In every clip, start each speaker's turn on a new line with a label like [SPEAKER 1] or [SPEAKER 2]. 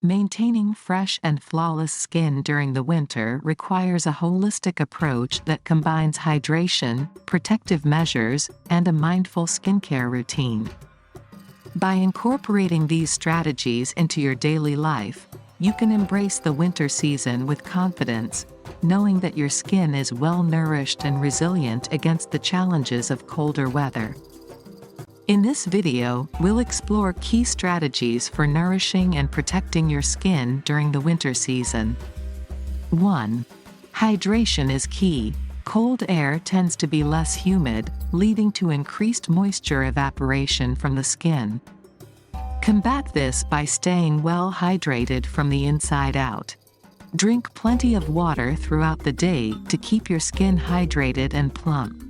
[SPEAKER 1] Maintaining fresh and flawless skin during the winter requires a holistic approach that combines hydration, protective measures, and a mindful skincare routine. By incorporating these strategies into your daily life, you can embrace the winter season with confidence, knowing that your skin is well-nourished and resilient against the challenges of colder weather. In this video, we'll explore key strategies for nourishing and protecting your skin during the winter season. 1. Hydration is key. Cold air tends to be less humid, leading to increased moisture evaporation from the skin. Combat this by staying well hydrated from the inside out. Drink plenty of water throughout the day to keep your skin hydrated and plump.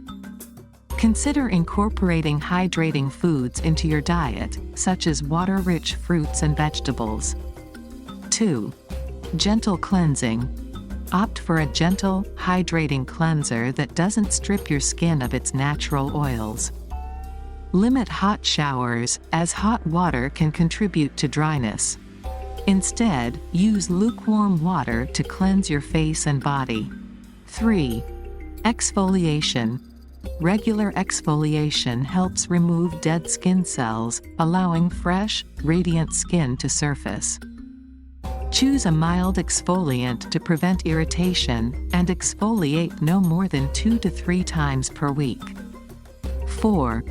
[SPEAKER 1] Consider incorporating hydrating foods into your diet, such as water-rich fruits and vegetables. 2. Gentle cleansing. Opt for a gentle, hydrating cleanser that doesn't strip your skin of its natural oils. Limit hot showers, as hot water can contribute to dryness. Instead, use lukewarm water to cleanse your face and body. 3. Exfoliation. Regular exfoliation helps remove dead skin cells, allowing fresh, radiant skin to surface. Choose a mild exfoliant to prevent irritation, and exfoliate no more than 2 to 3 times per week. 4.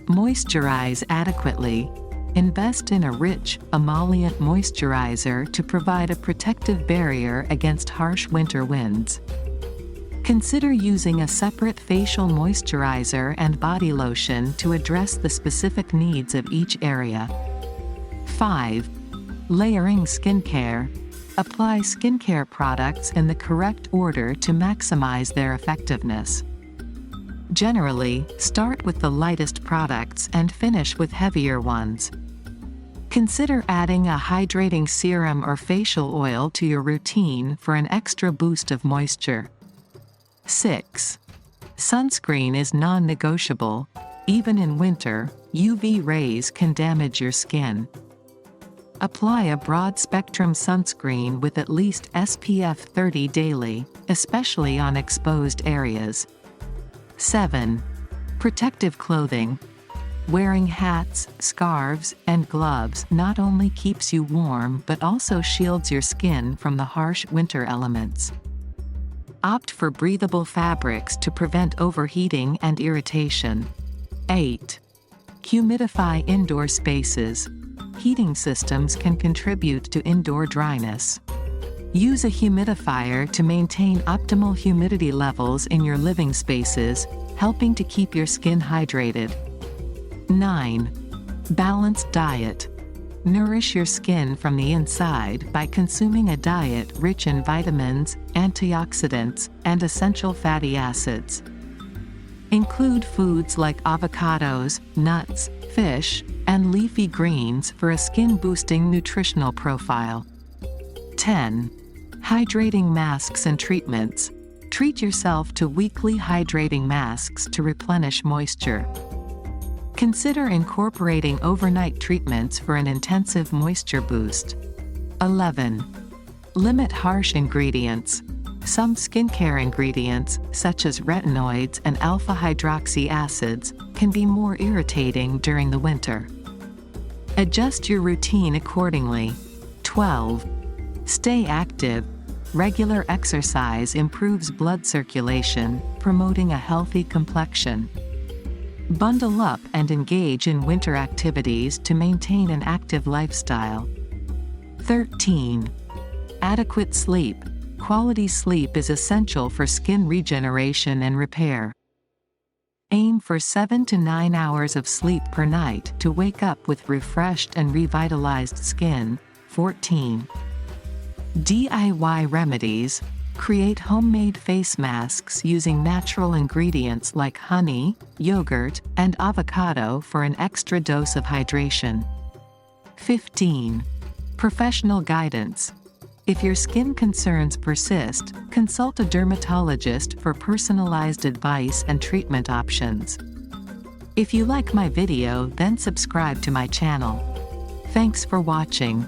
[SPEAKER 1] Moisturize adequately. Invest in a rich, emollient moisturizer to provide a protective barrier against harsh winter winds. Consider using a separate facial moisturizer and body lotion to address the specific needs of each area. 5. Layering skincare. Apply skincare products in the correct order to maximize their effectiveness. Generally, start with the lightest products and finish with heavier ones. Consider adding a hydrating serum or facial oil to your routine for an extra boost of moisture. 6. Sunscreen is non-negotiable. Even in winter, UV rays can damage your skin. Apply a broad-spectrum sunscreen with at least SPF 30 daily, especially on exposed areas. 7. Protective clothing. Wearing hats, scarves, and gloves not only keeps you warm but also shields your skin from the harsh winter elements. Opt for breathable fabrics to prevent overheating and irritation. 8. Humidify indoor spaces. Heating systems can contribute to indoor dryness. Use a humidifier to maintain optimal humidity levels in your living spaces, helping to keep your skin hydrated. 9. Balanced diet. Nourish your skin from the inside by consuming a diet rich in vitamins, antioxidants, and essential fatty acids. Include foods like avocados, nuts, fish, and leafy greens for a skin-boosting nutritional profile. 10. Hydrating masks and treatments. Treat yourself to weekly hydrating masks to replenish moisture. Consider incorporating overnight treatments for an intensive moisture boost. 11. Limit harsh ingredients. Some skincare ingredients, such as retinoids and alpha-hydroxy acids, can be more irritating during the winter. Adjust your routine accordingly. 12. Stay active. Regular exercise improves blood circulation, promoting a healthy complexion. Bundle up and engage in winter activities to maintain an active lifestyle. 13. Adequate sleep. Quality sleep is essential for skin regeneration and repair. Aim for 7 to 9 hours of sleep per night to wake up with refreshed and revitalized skin. 14. DIY remedies. Create homemade face masks using natural ingredients like honey, yogurt, and avocado for an extra dose of hydration. 15. Professional guidance. If your skin concerns persist, consult a dermatologist for personalized advice and treatment options. If you like my video, then subscribe to my channel. Thanks for watching.